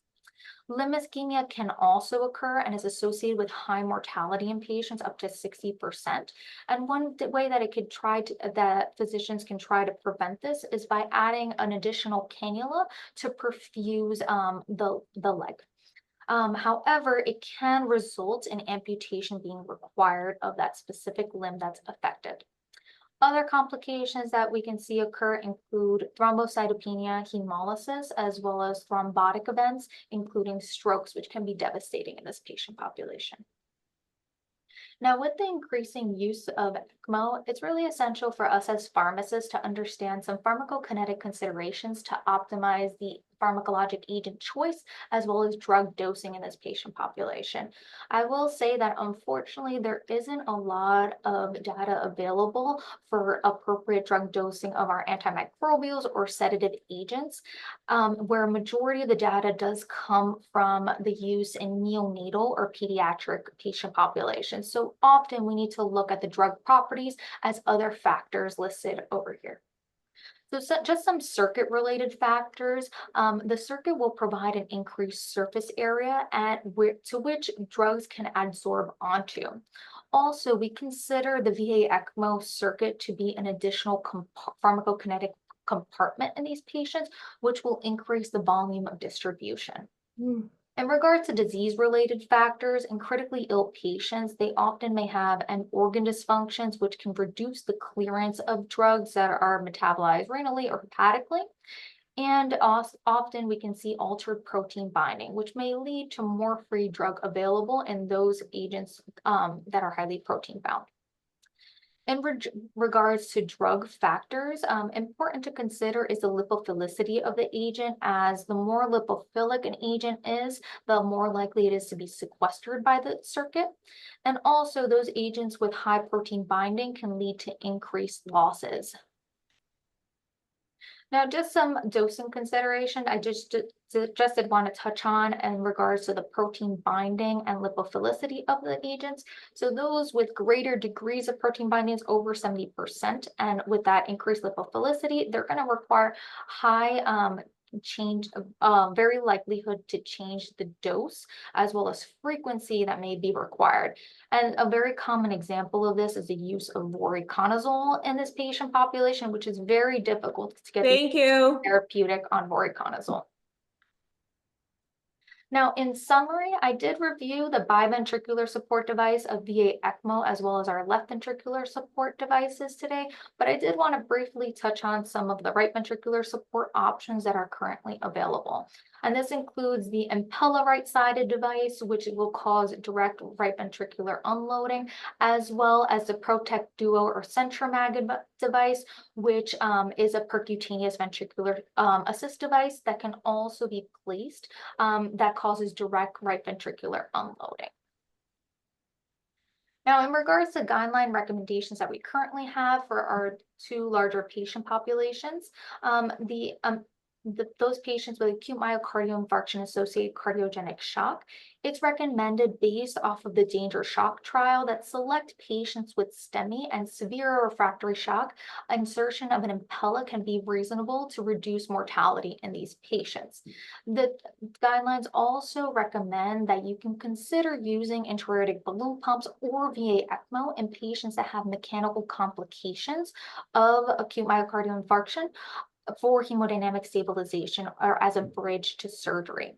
Limb ischemia can also occur and is associated with high mortality in patients, up to 60%. And one way that that physicians can try to prevent this is by adding an additional cannula to perfuse the leg. However, it can result in amputation being required of that specific limb that's affected. Other complications that we can see occur include thrombocytopenia, hemolysis, as well as thrombotic events, including strokes, which can be devastating in this patient population. Now, with the increasing use of ECMO, it's really essential for us as pharmacists to understand some pharmacokinetic considerations to optimize the pharmacologic agent choice as well as drug dosing in this patient population. I will say that unfortunately, there isn't a lot of data available for appropriate drug dosing of our antimicrobials or sedative agents, where a majority of the data does come from the use in neonatal or pediatric patient populations. So often we need to look at the drug properties as other factors listed over here. So just some circuit related factors. The circuit will provide an increased surface area to which drugs can absorb onto. Also, we consider the VA ECMO circuit to be an additional pharmacokinetic compartment in these patients, which will increase the volume of distribution. In regards to disease-related factors, in critically ill patients, they often may have an organ dysfunctions, which can reduce the clearance of drugs that are metabolized renally or hepatically. And often we can see altered protein binding, which may lead to more free drug available in those agents that are highly protein bound. In regards to drug factors, important to consider is the lipophilicity of the agent, as the more lipophilic an agent is, the more likely it is to be sequestered by the circuit. And also those agents with high protein binding can lead to increased losses. Now, just some dosing consideration I just did want to touch on in regards to the protein binding and lipophilicity of the agents. So those with greater degrees of protein bindings over 70%, and with that increased lipophilicity, they're going to require high very likelihood to change the dose as well as frequency that may be required. And a very common example of this is the use of voriconazole in this patient population, which is very difficult to get Thank you. therapeutic on voriconazole. Now, in summary, I did review the biventricular support device of VA ECMO as well as our left ventricular support devices today, but I did want to briefly touch on some of the right ventricular support options that are currently available. And this includes the Impella right-sided device, which will cause direct right ventricular unloading, as well as the Protect Duo or Centramag device, which is a percutaneous ventricular assist device that can also be placed that causes direct right ventricular unloading. Now, in regards to guideline recommendations that we currently have for our two larger patient populations, those patients with acute myocardial infarction associated cardiogenic shock, it's recommended based off of the danger shock trial that select patients with STEMI and severe refractory shock. Insertion of an Impella can be reasonable to reduce mortality in these patients. The guidelines also recommend that you can consider using intra-aortic balloon pumps or VA ECMO in patients that have mechanical complications of acute myocardial infarction for hemodynamic stabilization or as a bridge to surgery.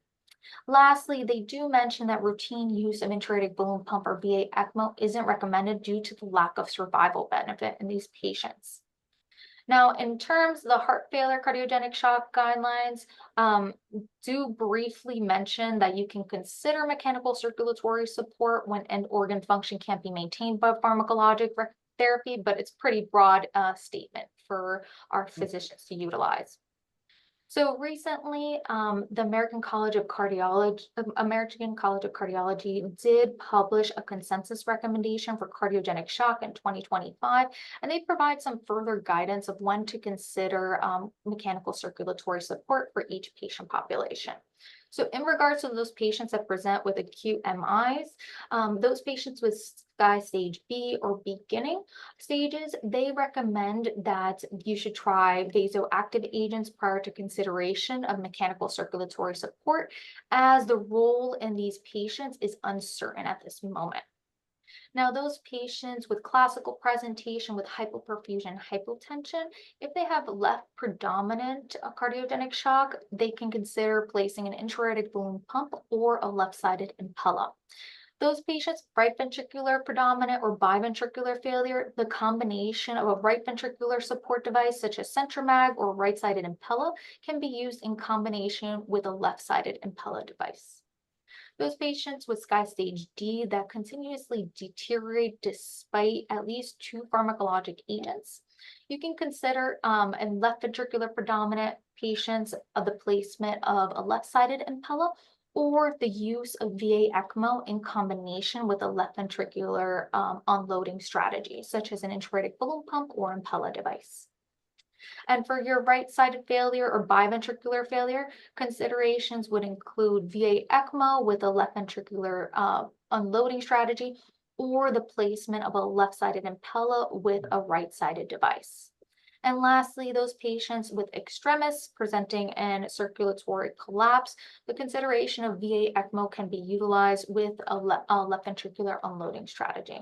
Lastly, they do mention that routine use of intra-aortic balloon pump or VA ECMO isn't recommended due to the lack of survival benefit in these patients. Now, in terms of the heart failure cardiogenic shock guidelines, do briefly mention that you can consider mechanical circulatory support when end organ function can't be maintained by pharmacologic therapy, but it's pretty broad statement for our physicians to utilize. So recently, the American College of Cardiology did publish a consensus recommendation for cardiogenic shock in 2025, and they provide some further guidance of when to consider mechanical circulatory support for each patient population. So in regards to those patients that present with acute MIs, those patients with SCAI stage B or beginning stages, they recommend that you should try vasoactive agents prior to consideration of mechanical circulatory support, as the role in these patients is uncertain at this moment. Now, those patients with classical presentation with hypoperfusion, hypotension, if they have left predominant cardiogenic shock, they can consider placing an intra-aortic balloon pump or a left-sided Impella. Those patients, right ventricular predominant or biventricular failure, the combination of a right ventricular support device such as Centromag or right-sided Impella can be used in combination with a left-sided Impella device. Those patients with Sky Stage D that continuously deteriorate despite at least two pharmacologic agents, you can consider in left ventricular predominant patients of the placement of a left-sided Impella or the use of VA ECMO in combination with a left ventricular unloading strategy, such as an intra-aortic balloon pump or Impella device. And for your right-sided failure or biventricular failure, considerations would include VA ECMO with a left ventricular unloading strategy or the placement of a left-sided Impella with a right-sided device. And lastly, those patients with extremis presenting in circulatory collapse, the consideration of VA ECMO can be utilized with a left ventricular unloading strategy.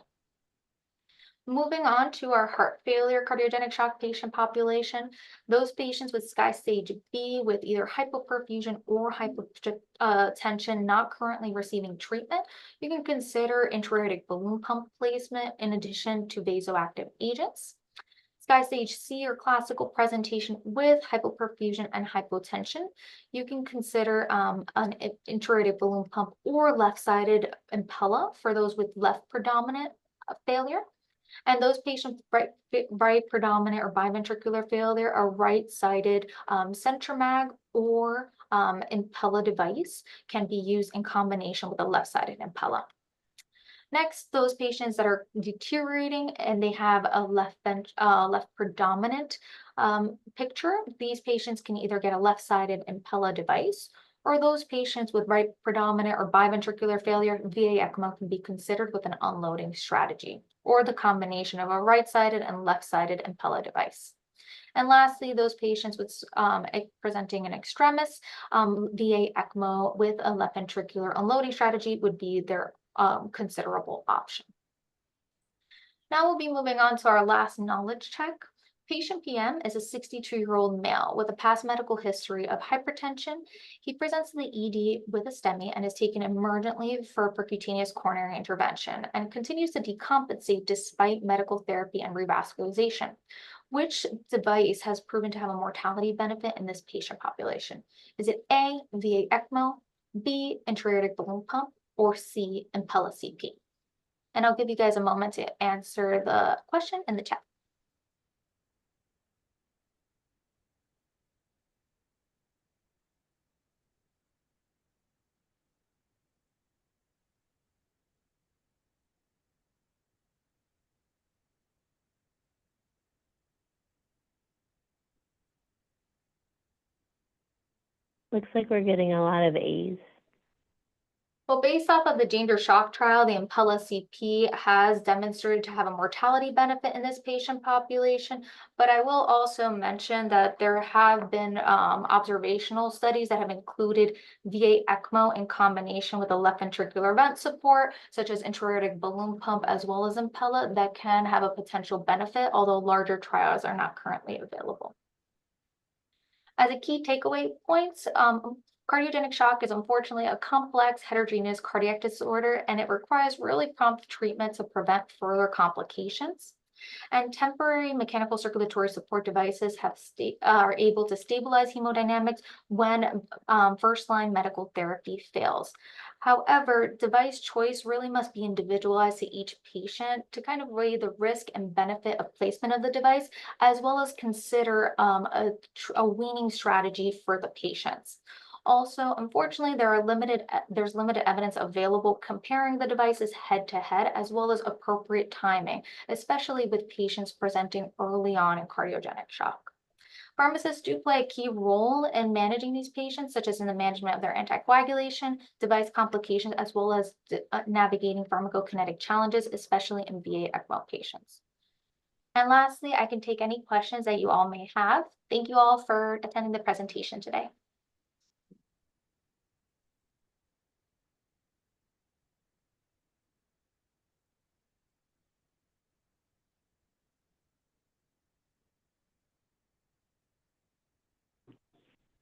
Moving on to our heart failure cardiogenic shock patient population, those patients with Sky Stage B with either hypoperfusion or hypotension not currently receiving treatment, you can consider intra-aortic balloon pump placement in addition to vasoactive agents. Sky Stage C or classical presentation with hypoperfusion and hypotension, you can consider an intra-aortic balloon pump or left-sided Impella for those with left predominant failure. And those patients right predominant or biventricular failure are right-sided Centromag or Impella device can be used in combination with a left-sided Impella. Next, those patients that are deteriorating and they have a left predominant picture, these patients can either get a left-sided Impella device, or those patients with right predominant or biventricular failure, VA ECMO can be considered with an unloading strategy, or the combination of a right-sided and left-sided Impella device. And lastly, those patients with presenting an extremis, VA ECMO with a left ventricular unloading strategy would be their considerable option. Now we'll be moving on to our last knowledge check. Patient PM is a 62-year-old male with a past medical history of hypertension. He presents to the ED with a STEMI and is taken emergently for percutaneous coronary intervention and continues to decompensate despite medical therapy and revascularization. Which device has proven to have a mortality benefit in this patient population? Is it A, VA ECMO, B, intra-aortic balloon pump, or C, Impella CP? And I'll give you guys a moment to answer the question in the chat. Looks like we're getting a lot of A's. Well, based off of the danger shock trial, the Impella CP has demonstrated to have a mortality benefit in this patient population. But I will also mention that there have been observational studies that have included VA ECMO in combination with a left ventricular vent support, such as intra-aortic balloon pump, as well as Impella, that can have a potential benefit, although larger trials are not currently available. As a key takeaway points, cardiogenic shock is unfortunately a complex, heterogeneous cardiac disorder, and it requires really prompt treatment to prevent further complications. And temporary mechanical circulatory support devices are able to stabilize hemodynamics when first-line medical therapy fails. However, device choice really must be individualized to each patient to kind of weigh the risk and benefit of placement of the device, as well as consider a weaning strategy for the patients. Also, unfortunately, there's limited evidence available comparing the devices head to head, as well as appropriate timing, especially with patients presenting early on in cardiogenic shock. Pharmacists do play a key role in managing these patients, such as in the management of their anticoagulation, device complications, as well as navigating pharmacokinetic challenges, especially in VA ECMO patients. And lastly, I can take any questions that you all may have. Thank you all for attending the presentation today.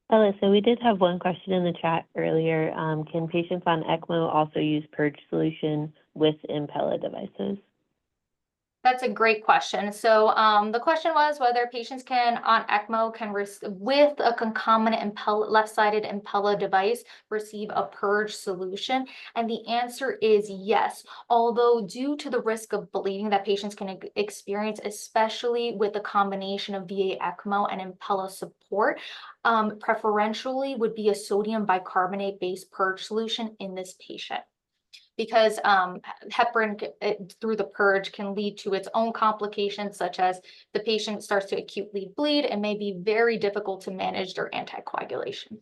Alyssa, we did have one question in the chat earlier. Can patients on ECMO also use purge solution with Impella devices? That's a great question. So the question was whether patients on ECMO with a concomitant left-sided Impella device receive a purge solution. And the answer is yes. Although due to the risk of bleeding that patients can experience, especially with the combination of VA ECMO and Impella support, preferentially would be a sodium bicarbonate-based purge solution in this patient, because heparin through the purge can lead to its own complications, such as the patient starts to acutely bleed and may be very difficult to manage their anticoagulation.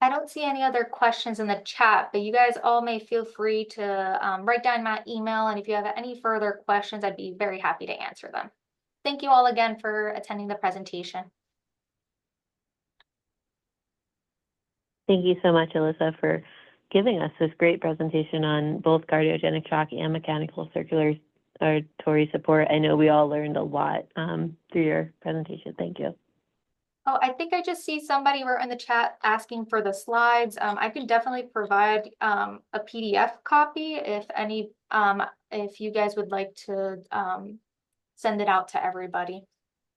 I don't see any other questions in the chat, but you guys all may feel free to write down my email. And if you have any further questions, I'd be very happy to answer them. Thank you all again for attending the presentation. Thank you so much, Alyssa, for giving us this great presentation on both cardiogenic shock and mechanical circulatory support. I know we all learned a lot through your presentation. Thank you. Oh, I think I just see somebody wrote in the chat asking for the slides. I can definitely provide a PDF copy if you guys would like to send it out to everybody.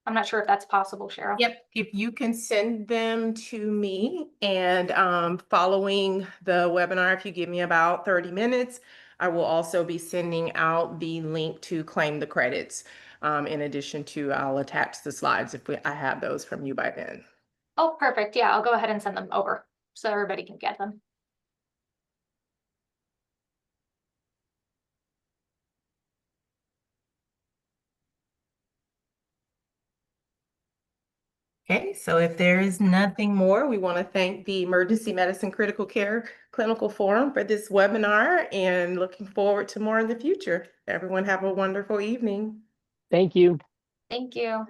I'm not sure if that's possible, Cheryl. Yep, if you can send them to me, and following the webinar, if you give me about 30 minutes, I will also be sending out the link to claim the credits. In addition to, I'll attach the slides if I have those from you by then. Oh, perfect. Yeah, I'll go ahead and send them over so everybody can get them. Okay, so if there is nothing more, we want to thank the Emergency Medicine Critical Care Clinical Forum for this webinar, and looking forward to more in the future. Everyone have a wonderful evening. Thank you. Thank you.